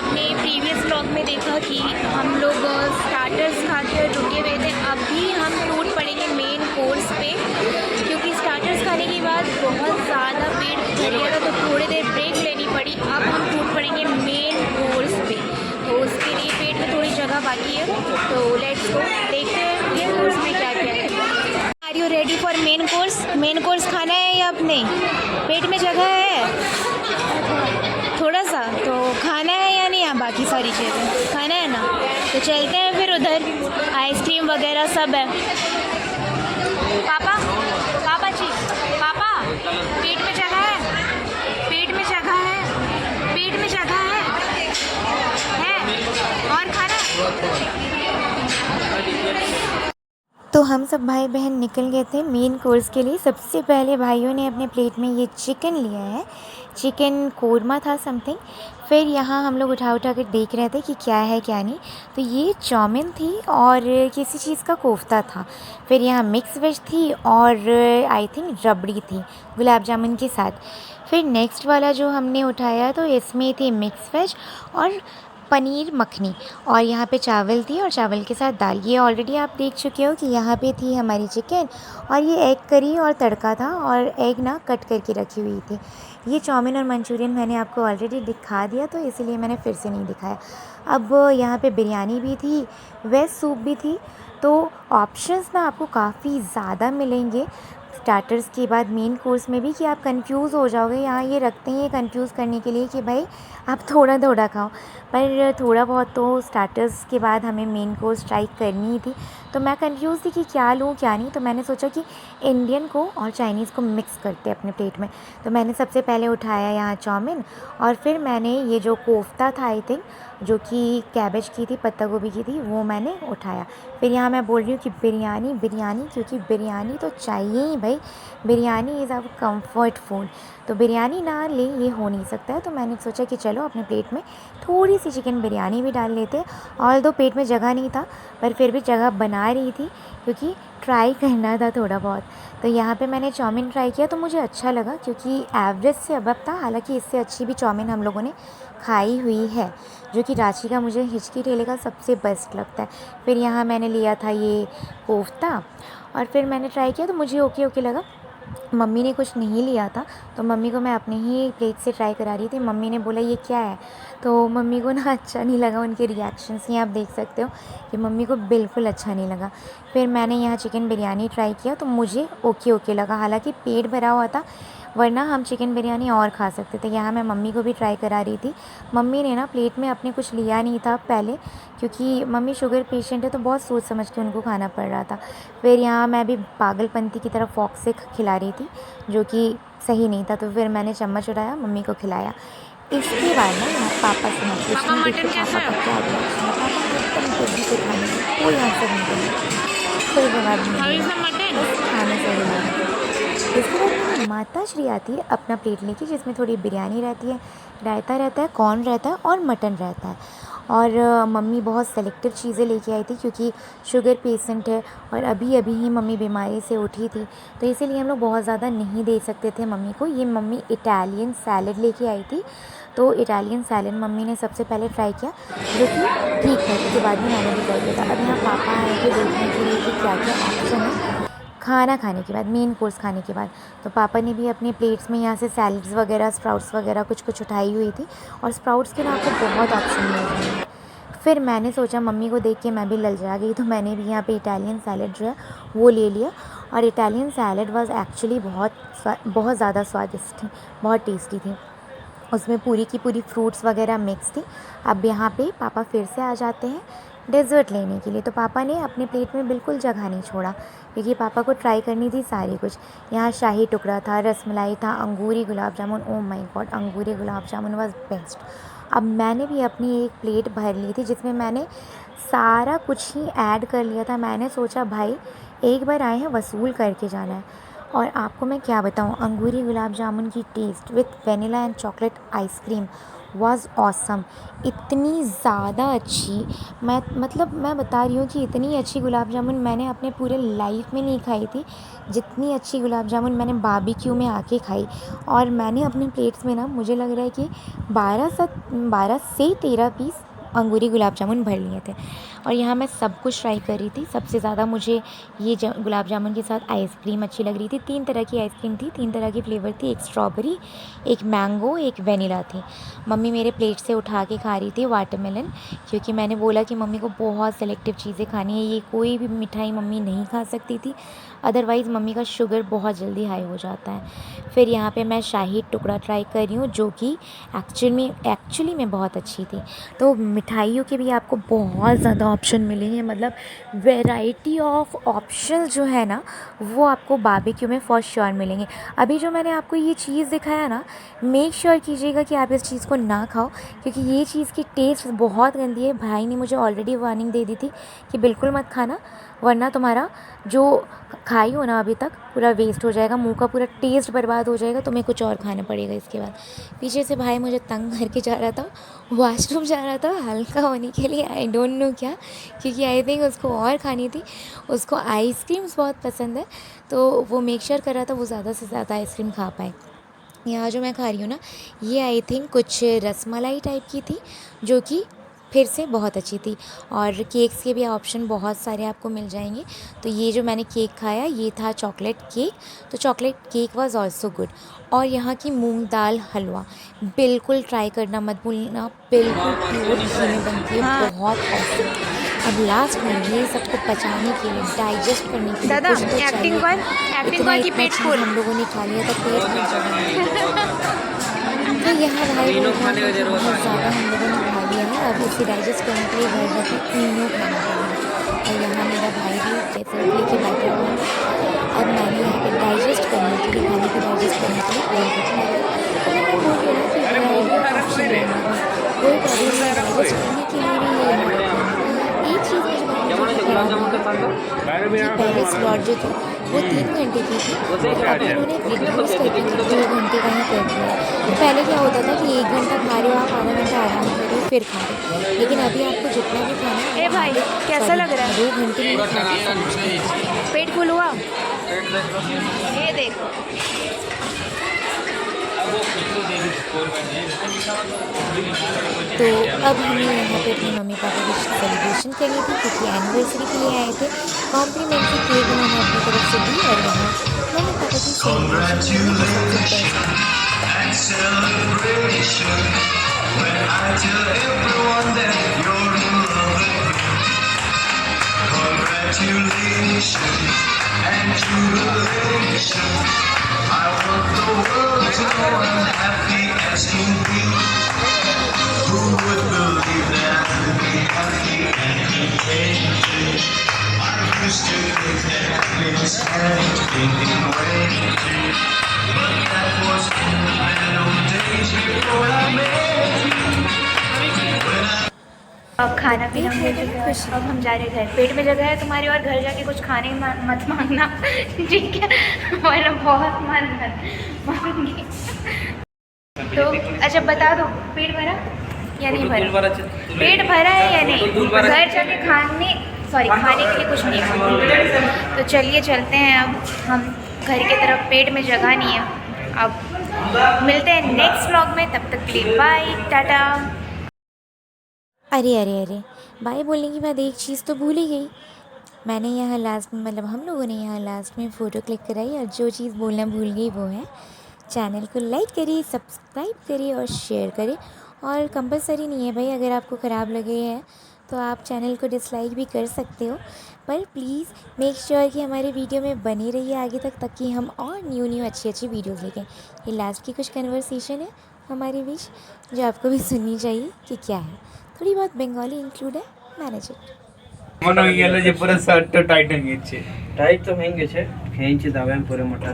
आपने previous vlog में देखा कि हम लोग स्टार्टर्स खाकर रुके हुए थे। अभी हम टूट पड़ेंगे मेन कोर्स पे, क्योंकि स्टार्टर्स खाने के बाद बहुत ज़्यादा पेट भर गया था, तो थोड़ी देर ब्रेक लेनी पड़ी। अब हम टूट पड़ेंगे मेन कोर्स पे, तो उसके लिए पेट में थोड़ी जगह बाकी है। तो लेट्स गो, देखते हैं मेन कोर्स में क्या क्या है। Are you ready for main course? Main course खाना है या अपने पेट में जगह है थोड़ा सा, तो खाना है या नहीं? बाकी सारी चीज़ें खाना है ना, तो चलते हैं फिर। उधर आइसक्रीम वगैरह सब है। पापा, पापा जी, पापा, पेट में जगह है, पेट में जगह है, पेट में जगह है और खाना है। तो हम सब भाई बहन निकल गए थे मेन कोर्स के लिए। सबसे पहले भाइयों ने अपने प्लेट में ये चिकन लिया है, चिकन कोरमा था समथिंग। फिर यहाँ हम लोग उठा कर देख रहे थे कि क्या है क्या नहीं। तो ये चाउमीन थी और किसी चीज़ का कोफ्ता था। फिर यहाँ मिक्स वेज थी और आई थिंक रबड़ी थी गुलाब जामुन के साथ। फिर नेक्स्ट वाला जो हमने उठाया तो इसमें थी मिक्स वेज और पनीर मखनी, और यहाँ पे चावल थी और चावल के साथ दाल। ये ऑलरेडी आप देख चुके हो कि यहाँ पे थी हमारी चिकन, और ये एग करी और तड़का था, और एग ना कट करके रखी हुई थी। ये चाउमीन और मंचूरियन मैंने आपको ऑलरेडी दिखा दिया, तो इसीलिए मैंने फिर से नहीं दिखाया। अब यहाँ पे बिरयानी भी थी, वेज सूप भी थी। तो ऑप्शंस ना आपको काफ़ी ज़्यादा मिलेंगे स्टार्टर्स के बाद मेन कोर्स में भी, कि आप कंफ्यूज हो जाओगे। यहाँ ये रखते हैं कंफ्यूज करने के लिए कि भाई आप थोड़ा थोड़ा खाओ, पर थोड़ा बहुत तो स्टार्टर्स के बाद हमें मेन कोर्स ट्राई करनी ही थी। तो मैं कंफ्यूज थी कि क्या लूँ क्या नहीं। तो मैंने सोचा कि इंडियन को और चाइनीज़ को मिक्स करते अपने प्लेट में। तो मैंने सबसे पहले उठाया यहाँ चाउमीन, और फिर मैंने ये जो कोफ्ता था आई थिंक, जो कि कैबेज की थी, पत्ता गोभी की थी, वो मैंने उठाया। फिर यहाँ मैं बोल रही हूँ कि बिरयानी बिरयानी, क्योंकि बिरयानी तो चाहिए ही भाई। Biryani is our comfort food, तो बिरयानी ना ले ये हो नहीं सकता है। तो मैंने सोचा कि चलो अपने प्लेट में थोड़ी सी चिकन बिरयानी भी डाल लेते। और दो पेट में जगह नहीं था, पर फिर भी जगह बना रही थी, क्योंकि ट्राई करना था थोड़ा बहुत। तो यहाँ पे मैंने चाउमीन ट्राई किया, तो मुझे अच्छा लगा, क्योंकि एवरेज से अबव था। हालांकि इससे अच्छी भी चाउमीन हम लोगों ने खाई हुई है, जो कि रांची का मुझे हिचकी ठेले का सबसे बेस्ट लगता है। फिर यहाँ मैंने लिया था ये कोफ्ता, और फिर मैंने ट्राई किया तो मुझे ओके ओके लगा। मम्मी ने कुछ नहीं लिया था, तो मम्मी को मैं अपने ही प्लेट से ट्राई करा रही थी। मम्मी ने बोला ये क्या है, तो मम्मी को ना अच्छा नहीं लगा। उनके रिएक्शंस ही आप देख सकते हो कि मम्मी को बिल्कुल अच्छा नहीं लगा। फिर मैंने यहाँ चिकन बिरयानी ट्राई किया, तो मुझे ओके ओके लगा। हालांकि पेट भरा हुआ था, वरना हम चिकन बिरयानी और खा सकते थे। यहाँ मैं मम्मी को भी ट्राई करा रही थी। मम्मी ने ना प्लेट में अपने कुछ लिया नहीं था पहले, क्योंकि मम्मी शुगर पेशेंट है, तो बहुत सोच समझ के उनको खाना पड़ रहा था। फिर यहाँ मैं भी पागलपंती की तरफ फॉक से खिला रही थी, जो कि सही नहीं था। तो फिर मैंने चम्मच उठाया, मम्मी को खिलाया। इसके बाद ना यहाँ पापा से मैं पूछती हूँ, देखिए पापा का क्या रिएक्शन है। पापा एकदम जल्दी से खाने में कोई आंसर नहीं देंगे, कोई जवाब नहीं देंगे, बस खाने से ही। इसके बाद मेरी माता श्री आती है अपना प्लेट लेके, जिसमें थोड़ी बिरयानी रहती है, रायता रहता है, कॉर्न रहता है और मटन रहता है। और मम्मी बहुत सेलेक्टिव चीज़ें लेके आई थी, क्योंकि शुगर पेशेंट है और अभी अभी ही मम्मी बीमारी से उठी थी, तो इसीलिए हम लोग बहुत ज़्यादा नहीं दे सकते थे मम्मी को। ये मम्मी इटालियन सैलड लेके आई थी, तो इटालियन सैलड मम्मी ने सबसे पहले ट्राई किया, जो कि ठीक है। उसके बाद में मैंने भी ट्राई किया था। अब यहाँ पापा आएंगे देखने के लिए कि क्या क्या ऑप्शन है खाना खाने के बाद, मेन कोर्स खाने के बाद। तो पापा ने भी अपने प्लेट्स में यहाँ से सैलड्स वगैरह, स्प्राउट्स वगैरह कुछ कुछ उठाई हुई थी, और स्प्राउट्स के ना आपको बहुत ऑप्शन मिल रहे हैं। फिर मैंने सोचा मम्मी को देख के मैं भी ललचा गई, तो मैंने भी यहाँ पे इटालियन सैलड जो है वो ले लिया। और इटालियन सैलड वाज एक्चुअली बहुत ज़्यादा स्वादिष्ट थी, बहुत टेस्टी थी। उसमें पूरी की पूरी फ्रूट्स वगैरह मिक्स थी। अब यहाँ पे पापा फिर से आ जाते हैं डेज़र्ट लेने के लिए। तो पापा ने अपने प्लेट में बिल्कुल जगह नहीं छोड़ा, क्योंकि पापा को ट्राई करनी थी सारी कुछ। यहाँ शाही टुकड़ा था, रसमलाई था, angoori gulab jamun. Oh my God, angoori gulab jamun was best. अब मैंने भी अपनी एक प्लेट भर ली थी, जिसमें मैंने सारा कुछ ही ऐड कर लिया था। मैंने सोचा भाई एक बार आए हैं, वसूल करके जाना है। और आपको मैं क्या बताऊँ, अंगूरी गुलाब जामुन की taste with vanilla and chocolate ice cream, was awesome. इतनी ज़्यादा अच्छी, मैं बता रही हूँ कि इतनी अच्छी गुलाब जामुन मैंने अपने पूरे लाइफ में नहीं खाई थी जितनी अच्छी गुलाब जामुन मैंने बारबेक्यू में आके खाई। और मैंने अपने प्लेट्स में ना, मुझे लग रहा है कि 12 से 13 पीस अंगूरी गुलाब जामुन भर लिए थे। और यहाँ मैं सब कुछ ट्राई कर रही थी। सबसे ज़्यादा मुझे ये गुलाब जामुन के साथ आइसक्रीम अच्छी लग रही थी। 3 तरह की आइसक्रीम थी, 3 तरह की फ्लेवर थी, एक स्ट्रॉबेरी, एक मैंगो, एक वेनिला थी। मम्मी मेरे प्लेट से उठा के खा रही थी वाटरमेलन, क्योंकि मैंने बोला कि मम्मी को बहुत सेलेक्टिव चीज़ें खानी है, ये कोई भी मिठाई मम्मी नहीं खा सकती थी, अदरवाइज़ मम्मी का शुगर बहुत जल्दी हाई हो जाता है। फिर यहाँ पे मैं शाही टुकड़ा ट्राई कर रही हूँ, जो कि एक्चुअली में बहुत अच्छी थी। तो मिठाइयों के भी आपको बहुत ज़्यादा ऑप्शन मिलेंगे, मतलब वैरायटी ऑफ ऑप्शन जो है ना, वो आपको बारबेक्यू में फॉर श्योर मिलेंगे। अभी जो मैंने आपको ये चीज़ दिखाया ना, मेक श्योर कीजिएगा कि आप इस चीज़ को ना खाओ, क्योंकि ये चीज़ की टेस्ट बहुत गंदी है। भाई ने मुझे ऑलरेडी वार्निंग दे दी थी कि बिल्कुल मत खाना, वरना तुम्हारा जो खाई हो ना अभी तक पूरा वेस्ट हो जाएगा, मुंह का पूरा टेस्ट बर्बाद हो जाएगा, तुम्हें कुछ और खाना पड़ेगा इसके बाद। पीछे से भाई मुझे तंग करके जा रहा था, वॉशरूम जा रहा था हल्का होने के लिए, आई डोंट नो क्या, क्योंकि आई थिंक उसको और खानी थी। उसको आइसक्रीम्स बहुत पसंद है, तो वो मेक श्योर कर रहा था वो ज़्यादा से ज़्यादा आइसक्रीम खा पाए। यहाँ जो मैं खा रही हूँ ना, ये आई थिंक कुछ रसमलाई टाइप की थी, जो कि फिर से बहुत अच्छी थी। और केक्स के भी ऑप्शन बहुत सारे आपको मिल जाएंगे। तो ये जो मैंने केक खाया, ये था चॉकलेट केक, तो chocolate cake was also good. और यहाँ की मूंग दाल हलवा बिल्कुल ट्राई करना मत भूलना, बिल्कुल प्योर घी में बनती है, बहुत ऑसम। अब लास्ट में ये सबको पचाने के लिए, डाइजेस्ट करने के लिए दादा, कुछ तो एक्टिंग चाहिए। कर इतना कि पेट चीज़ फुल। हम लोगों ने खा लिया था, पेट में जगह। तो यहाँ भाई बोल रहा था कि बहुत ज़्यादा हम लोगों ने खा लिया है, अब इसे डाइजेस्ट करने के लिए घर जाके इनो खाना पड़ेगा। और यहाँ मेरा भाई भी जैसे लेके बैठा हुआ है। अब मैंने यहाँ पे डाइजेस्ट करने के लिए, खाने को डाइजेस्ट करने के लिए कोई बोल रही ना कि ऑप्शन लेना था, कोई प्रॉब्लम नहीं, डाइजेस्ट करने के लिए भी ये है। एक चीज़ मुझे खराब लगी कि पहले स्लॉट जो थी वो 3 घंटे की थी, तो अब उन्होंने रिड्यूस करके 2 घंटे का ही कर दिया। तो पहले क्या होता था कि 1 घंटा खा रहे हो आप, आधा घंटा आराम कर रहे हो, फिर खा रहे हो, लेकिन अभी आपको जितना भी खाना है, ए भाई, कैसा लग रहा है? 2 घंटे में खाना। पेट फुल हुआ? ये देखो, तो अब हमें यहाँ पे अपनी मम्मी पापा की सेलिब्रेशन करनी थी, क्योंकि एनिवर्सरी के लिए आए थे। कॉम्प्लीमेंट्री केक उन्होंने अपनी तरफ से दी, और यहाँ मम्मी पापा की अब खाना पीना हो चुका है, अब हम जा रहे हैं घर। पेट में जगह है तुम्हारे, और घर जाके कुछ खाने मत मांगना, ठीक है, वरना बहुत मांगूंगी। तो अच्छा बता दो, पेट भरा या नहीं भरा? पेट भरा है या नहीं? घर जाके खाने के लिए कुछ नहीं खाऊंगी। तो चलिए चलते हैं अब हम घर की तरफ, पेट में जगह नहीं है। अब मिलते हैं नेक्स्ट व्लॉग में, तब तक के लिए बाय, टाटा। अरे भाई बोलने की बाद एक चीज़ तो भूल ही गई। मैंने यहाँ लास्ट में, मतलब हम लोगों ने यहाँ लास्ट में फ़ोटो क्लिक कराई, और जो चीज़ बोलना भूल गई वो है, चैनल को लाइक करिए, सब्सक्राइब करिए और शेयर करिए। और कंपलसरी नहीं है भाई, अगर आपको ख़राब लगे है तो आप चैनल को डिसलाइक भी कर सकते हो, पर प्लीज़ मेक श्योर कि हमारे वीडियो में बने रहिए आगे तक, ताकि हम और न्यू अच्छी वीडियोज़ लेकें। ये लास्ट की कुछ कन्वर्सेशन है हमारे बीच, जो आपको भी सुननी चाहिए कि क्या है। थोड़ी बहुत बंगाली इंक्लूड है, मैनेज इट। মনে হয়ে গেল যে পুরো শার্টটা টাইট হয়ে গেছে। টাইট তো ভেঙে গেছে, খেয়েছি দাবে আমি পরে মোটা